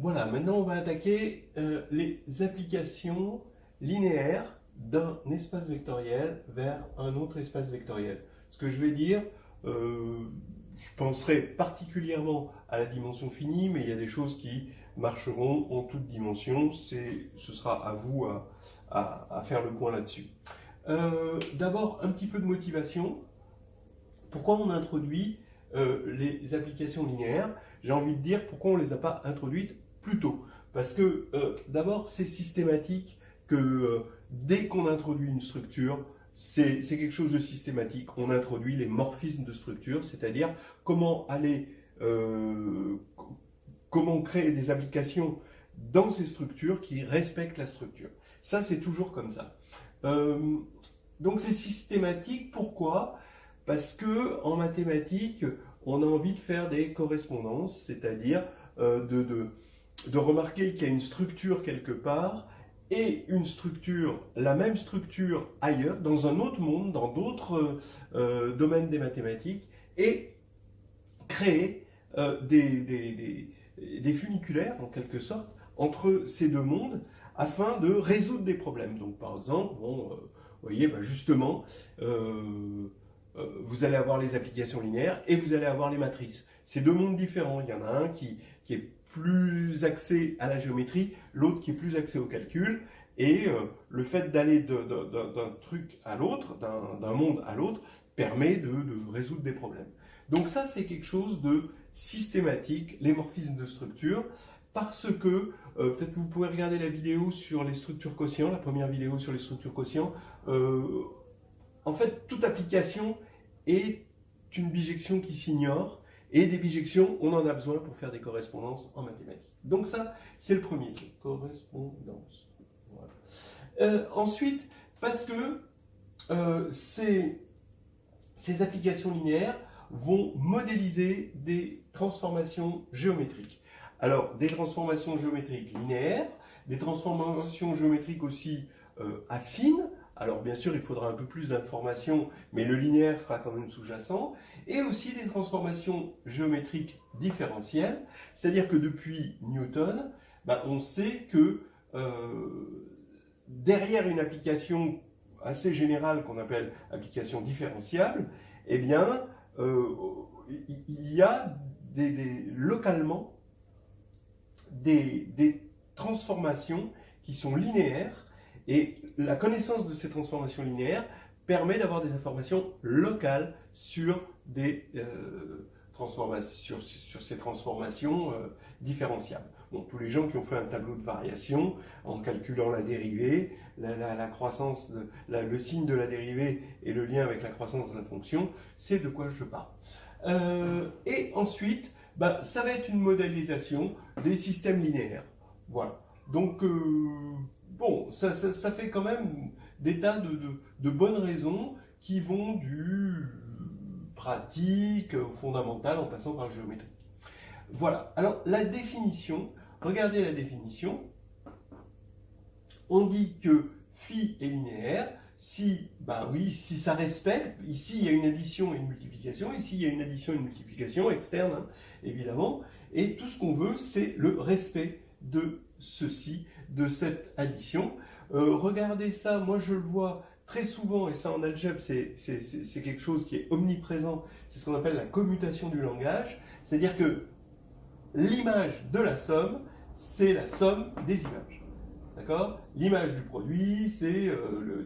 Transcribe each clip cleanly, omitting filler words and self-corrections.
Voilà, maintenant on va attaquer les applications linéaires d'un espace vectoriel vers un autre espace vectoriel. Ce que je vais dire, je penserai particulièrement à la dimension finie, mais il y a des choses qui marcheront en toute dimension. Ce sera à vous à faire le point là-dessus. D'abord, un petit peu de motivation. Pourquoi on introduit les applications linéaires? J'ai envie de dire pourquoi on ne les a pas introduites plus tôt. Parce que d'abord, c'est systématique que dès qu'on introduit une structure, c'est quelque chose de systématique. On introduit les morphismes de structure, c'est-à-dire comment comment créer des applications dans ces structures qui respectent la structure. Ça, c'est toujours comme ça. Donc c'est systématique. Pourquoi? Parce que en mathématiques, on a envie de faire des correspondances, c'est-à-dire de remarquer qu'il y a une structure quelque part et une structure, la même structure ailleurs, dans un autre monde, dans d'autres domaines des mathématiques, et créer des funiculaires, en quelque sorte, entre ces deux mondes, afin de résoudre des problèmes. Donc par exemple, bon, vous voyez, justement, vous allez avoir les applications linéaires et vous allez avoir les matrices. C'est deux mondes différents. Il y en a un qui est plus axé à la géométrie, l'autre qui est plus axé au calcul. Et le fait d'aller d'un truc à l'autre, d'un monde à l'autre, permet de résoudre des problèmes. Donc ça, c'est quelque chose de systématique, les morphismes de structure, parce que, peut-être vous pouvez regarder la vidéo sur les structures quotients, la première vidéo sur les structures quotients. En fait, toute application est une bijection qui s'ignore, et des bijections, on en a besoin pour faire des correspondances en mathématiques. Donc ça, c'est le premier truc, correspondance. Voilà. Ensuite, parce que ces applications linéaires vont modéliser des transformations géométriques. Alors, des transformations géométriques linéaires, des transformations géométriques aussi affines. Alors, bien sûr, il faudra un peu plus d'informations, mais le linéaire sera quand même sous-jacent. Et aussi des transformations géométriques différentielles. C'est-à-dire que depuis Newton, on sait que derrière une application assez générale qu'on appelle application différentiable, eh bien, il y a localement des transformations qui sont linéaires, et la connaissance de ces transformations linéaires permet d'avoir des informations locales sur sur ces transformations différenciables. Bon, tous les gens qui ont fait un tableau de variation en calculant la dérivée, la croissance, le signe de la dérivée et le lien avec la croissance de la fonction, c'est de quoi je parle. Et ensuite, ça va être une modélisation des systèmes linéaires. Voilà. Donc, bon, ça fait quand même des tas de bonnes raisons qui vont du pratique au fondamental en passant par la géométrie. Voilà. Alors, la définition, regardez la définition. On dit que phi est linéaire si, oui, si ça respecte, ici il y a une addition et une multiplication, ici il y a une addition et une multiplication externe, hein, évidemment, et tout ce qu'on veut, c'est le respect de ceci, de cette addition. Regardez ça, moi je le vois très souvent, et ça en algèbre, c'est quelque chose qui est omniprésent, c'est ce qu'on appelle la commutation du langage, c'est-à-dire que l'image de la somme, c'est la somme des images. D'accord? L'image du produit, c'est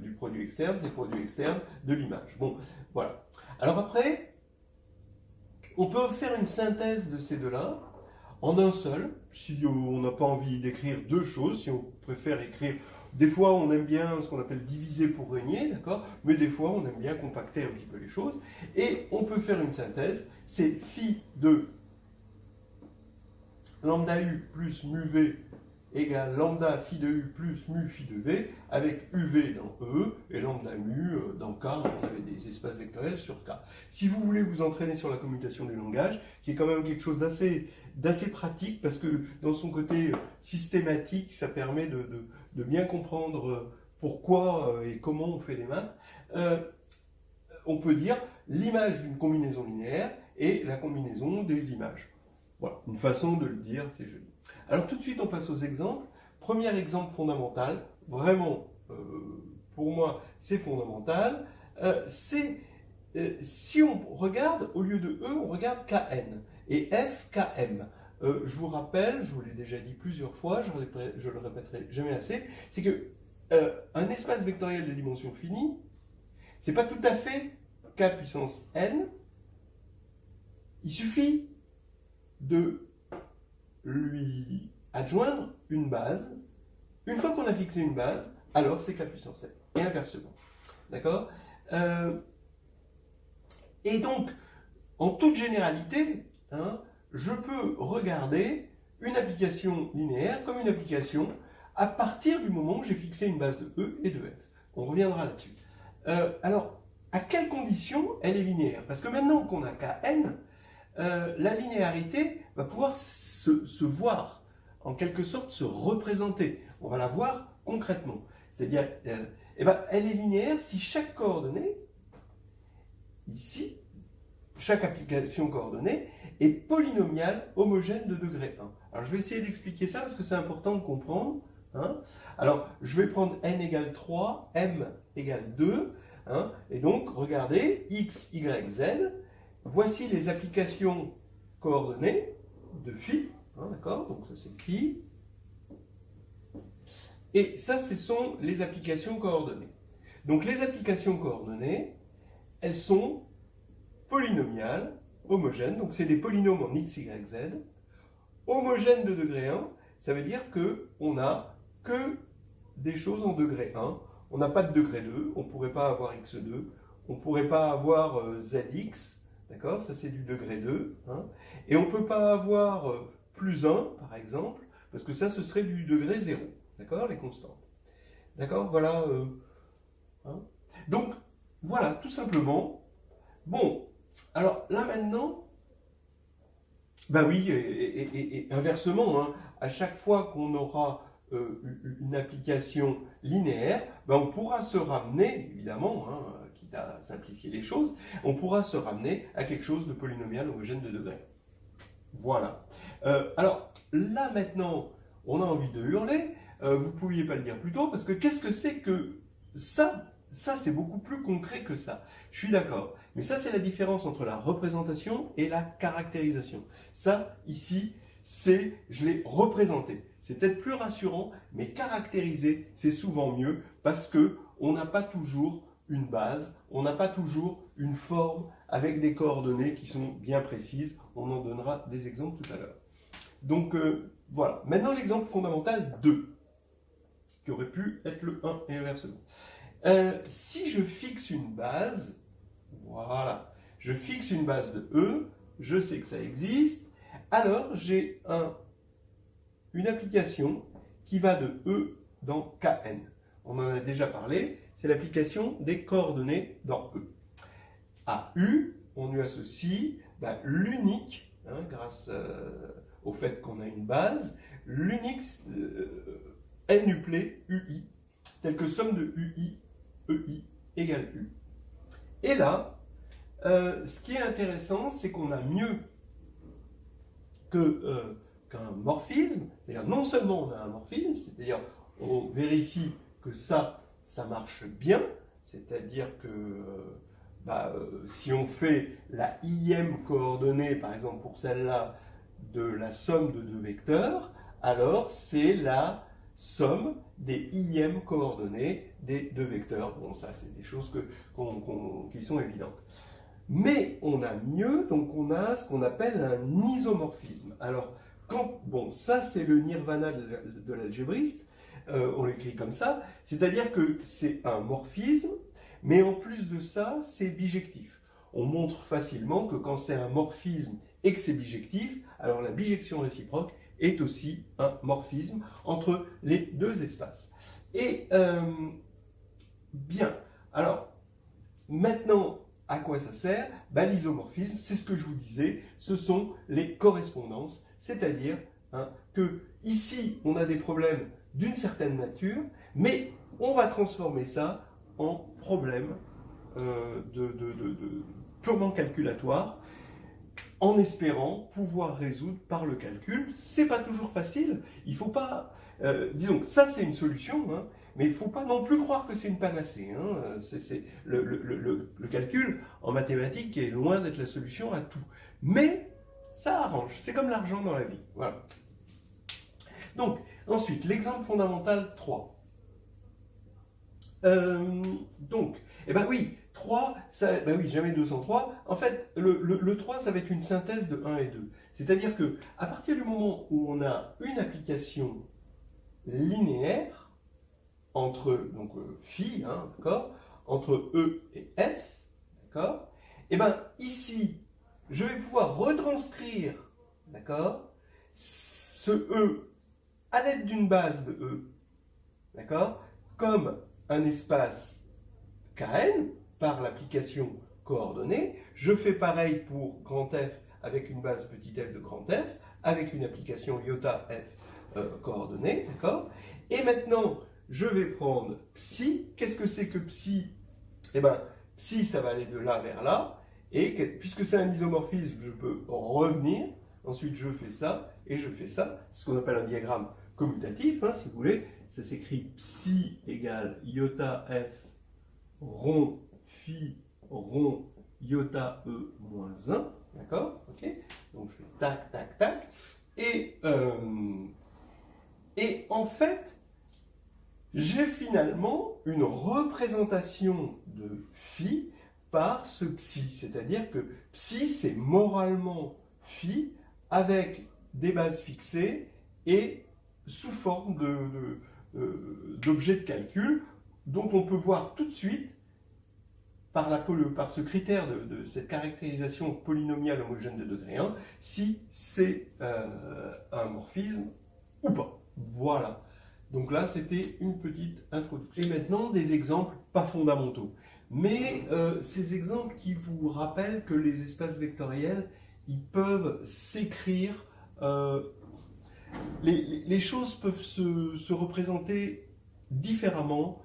du produit externe, c'est le produit externe de l'image. Bon, voilà. Alors après, on peut faire une synthèse de ces deux-là en un seul, si on n'a pas envie d'écrire deux choses, si on préfère écrire. Des fois, on aime bien ce qu'on appelle diviser pour régner, d'accord? Mais des fois, on aime bien compacter un petit peu les choses. Et on peut faire une synthèse, c'est phi de lambda u plus mu v égale lambda phi de u plus mu phi de v, avec uv dans E et lambda mu dans K, on avait des espaces vectoriels sur K. Si vous voulez vous entraîner sur la commutation du langage, qui est quand même quelque chose d'assez pratique, parce que dans son côté systématique, ça permet de bien comprendre pourquoi et comment on fait des maths, on peut dire l'image d'une combinaison linéaire et la combinaison des images. Voilà, une façon de le dire, c'est joli. Alors tout de suite, on passe aux exemples. Premier exemple fondamental, vraiment, pour moi, c'est fondamental. Si on regarde, au lieu de E, on regarde Kn et F, Km. Je vous rappelle, je vous l'ai déjà dit plusieurs fois, je le répéterai jamais assez, c'est que un espace vectoriel de dimension finie, c'est pas tout à fait K puissance n. Il suffit de lui adjoindre une base. Une fois qu'on a fixé une base, alors c'est K puissance n. Et inversement. D'accord? Et donc, en toute généralité, hein, je peux regarder une application linéaire comme une application à partir du moment où j'ai fixé une base de E et de F. On reviendra là-dessus. Alors, à quelles conditions elle est linéaire? Parce que maintenant qu'on a Kn, la linéarité va pouvoir se voir, en quelque sorte se représenter. On va la voir concrètement. C'est-à-dire, elle est linéaire si chaque coordonnée, ici, chaque application coordonnée, est polynomiale homogène de degré 1. Alors je vais essayer d'expliquer ça parce que c'est important de comprendre. Hein. Alors je vais prendre n égale 3, m égale 2, hein, et donc regardez, x, y, z, voici les applications coordonnées de phi, hein, d'accord, donc ça c'est phi, et ça ce sont les applications coordonnées. Donc les applications coordonnées, elles sont polynomiales, homogènes, donc c'est des polynômes en x, y, z, homogènes de degré 1, ça veut dire qu'on n'a que des choses en degré 1, on n'a pas de degré 2, on ne pourrait pas avoir x2, on ne pourrait pas avoir zx, d'accord, ça c'est du degré 2, hein, et on ne peut pas avoir plus 1, par exemple, parce que ça ce serait du degré 0, d'accord, les constantes. D'accord, voilà. Hein. Donc, voilà, tout simplement. Bon, alors là maintenant, ben oui, et inversement, hein, à chaque fois qu'on aura une application linéaire, ben on pourra se ramener, évidemment, hein, quitte à simplifier les choses, on pourra se ramener à quelque chose de polynomial homogène de degré. Voilà. Alors là maintenant, on a envie de hurler, vous ne pouviez pas le dire plus tôt, parce que qu'est-ce que c'est que ça? Ça, c'est beaucoup plus concret que ça. Je suis d'accord. Mais ça, c'est la différence entre la représentation et la caractérisation. Ça, ici, je l'ai représenté. C'est peut-être plus rassurant, mais caractériser, c'est souvent mieux parce qu'on n'a pas toujours une base, on n'a pas toujours une forme avec des coordonnées qui sont bien précises. On en donnera des exemples tout à l'heure. Donc, voilà. Maintenant, l'exemple fondamental 2, qui aurait pu être le 1 et inversement. Si je fixe une base, voilà, je fixe une base de E, je sais que ça existe, alors j'ai une application qui va de E dans Kn. On en a déjà parlé, c'est l'application des coordonnées dans E. À U, on lui associe l'unique, hein, grâce au fait qu'on a une base, l'unique n-uplet UI, tel que somme de UI, EI égale U. Et là, ce qui est intéressant, c'est qu'on a mieux qu'un morphisme, c'est-à-dire non seulement on a un morphisme, c'est-à-dire on vérifie que ça marche bien, c'est-à-dire que si on fait la ième coordonnée, par exemple pour celle-là, de la somme de deux vecteurs, alors c'est la somme des ième coordonnées des deux vecteurs. Bon, ça, c'est des choses qui sont évidentes. Mais on a mieux, donc on a ce qu'on appelle un isomorphisme. Alors, bon, ça, c'est le nirvana de l'algébriste, on l'écrit comme ça, c'est-à-dire que c'est un morphisme, mais en plus de ça, c'est bijectif. On montre facilement que quand c'est un morphisme et que c'est bijectif, alors la bijection réciproque est aussi un morphisme entre les deux espaces. Et bien, alors, maintenant, à quoi ça sert? L'isomorphisme, c'est ce que je vous disais, ce sont les correspondances, c'est-à-dire que ici, on a des problèmes d'une certaine nature, mais on va transformer ça en problème purement calculatoire. en espérant pouvoir résoudre par le calcul. C'est pas toujours facile, il faut pas... disons que ça c'est une solution, hein, mais il ne faut pas non plus croire que c'est une panacée. Hein. Le calcul en mathématiques est loin d'être la solution à tout. Mais ça arrange, c'est comme l'argent dans la vie. Voilà. Donc, ensuite, l'exemple fondamental 3. Donc, eh ben oui, 3, ça, ben oui, jamais 203. En fait, le 3, ça va être une synthèse de 1 et 2. C'est-à-dire que à partir du moment où on a une application linéaire entre donc phi, hein, d'accord, entre E et F, d'accord, et ben ici, je vais pouvoir retranscrire, d'accord, ce E à l'aide d'une base de E, d'accord, comme un espace Kn par l'application coordonnée. Je fais pareil pour grand F avec une base petit f de grand F, avec une application iota F coordonnée, d'accord. Et maintenant, je vais prendre psi. Qu'est-ce que c'est que psi? Eh bien, psi, ça va aller de là vers là. Et puisque c'est un isomorphisme, je peux revenir. Ensuite, je fais ça et je fais ça. C'est ce qu'on appelle un diagramme commutatif, hein, si vous voulez. Ça s'écrit psi égale iota f rond phi rond iota e moins 1. D'accord? Ok. Donc, je fais tac, tac, tac. Et en fait, j'ai finalement une représentation de phi par ce psi. C'est-à-dire que psi, c'est moralement phi avec des bases fixées et sous forme d'objets de calcul dont on peut voir tout de suite par ce critère de cette caractérisation polynomiale homogène de degré 1 si c'est un morphisme ou pas. Voilà. Donc là, c'était une petite introduction. Et maintenant, des exemples pas fondamentaux. Mais ces exemples qui vous rappellent que les espaces vectoriels, ils peuvent s'écrire, les choses peuvent se représenter différemment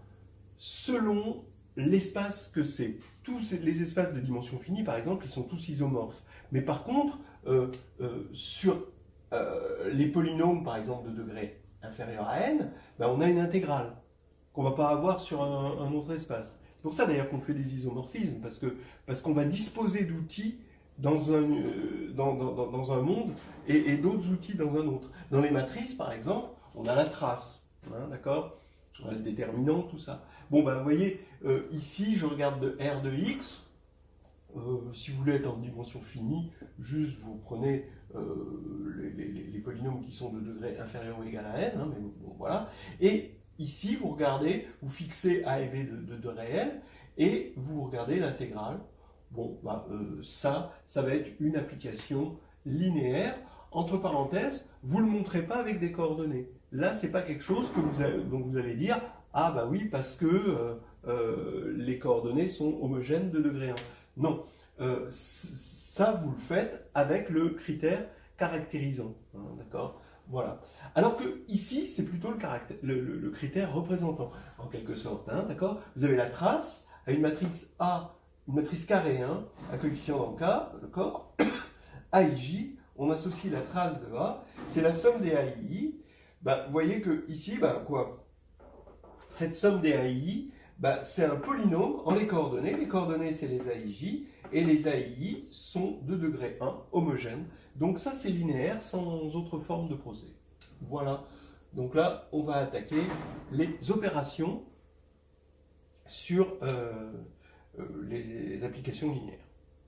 selon l'espace que c'est. Tous les espaces de dimension finie, par exemple, ils sont tous isomorphes. Mais par contre, sur les polynômes, par exemple, de degré inférieur à n, ben on a une intégrale qu'on ne va pas avoir sur un autre espace. C'est pour ça d'ailleurs qu'on fait des isomorphismes, parce qu'on va disposer d'outils dans un monde et d'autres outils dans un autre. Dans les matrices, par exemple, on a la trace, hein, d'accord, on a le déterminant, tout ça. Bon, ben vous voyez, ici, je regarde de R de X. Si vous voulez être en dimension finie, juste vous prenez les polynômes qui sont de degré inférieur ou égal à n, hein, mais bon, voilà. Et ici, vous regardez, vous fixez a et b de réel, et vous regardez l'intégrale. Bon, bah, ça va être une application linéaire. Entre parenthèses, vous ne le montrez pas avec des coordonnées. Là, ce n'est pas quelque chose dont vous allez dire « Ah, bah oui, parce que les coordonnées sont homogènes de degré 1 ». Non, ça, vous le faites avec le critère caractérisant. Hein, d'accord ? Voilà. Alors que ici, c'est plutôt le critère représentant, en quelque sorte. Hein, d'accord ? Vous avez la trace à une matrice A, une matrice carré 1, à coefficient dans le corps, AIJ, on associe la trace de A, c'est la somme des AII. Bah, vous voyez que ici, bah, quoi ? Cette somme des AII, bah, c'est un polynôme en les coordonnées c'est les AIJ, et les AII sont de degré 1, homogènes. Donc ça c'est linéaire sans autre forme de procès. Voilà. Donc là, on va attaquer les opérations sur les applications linéaires.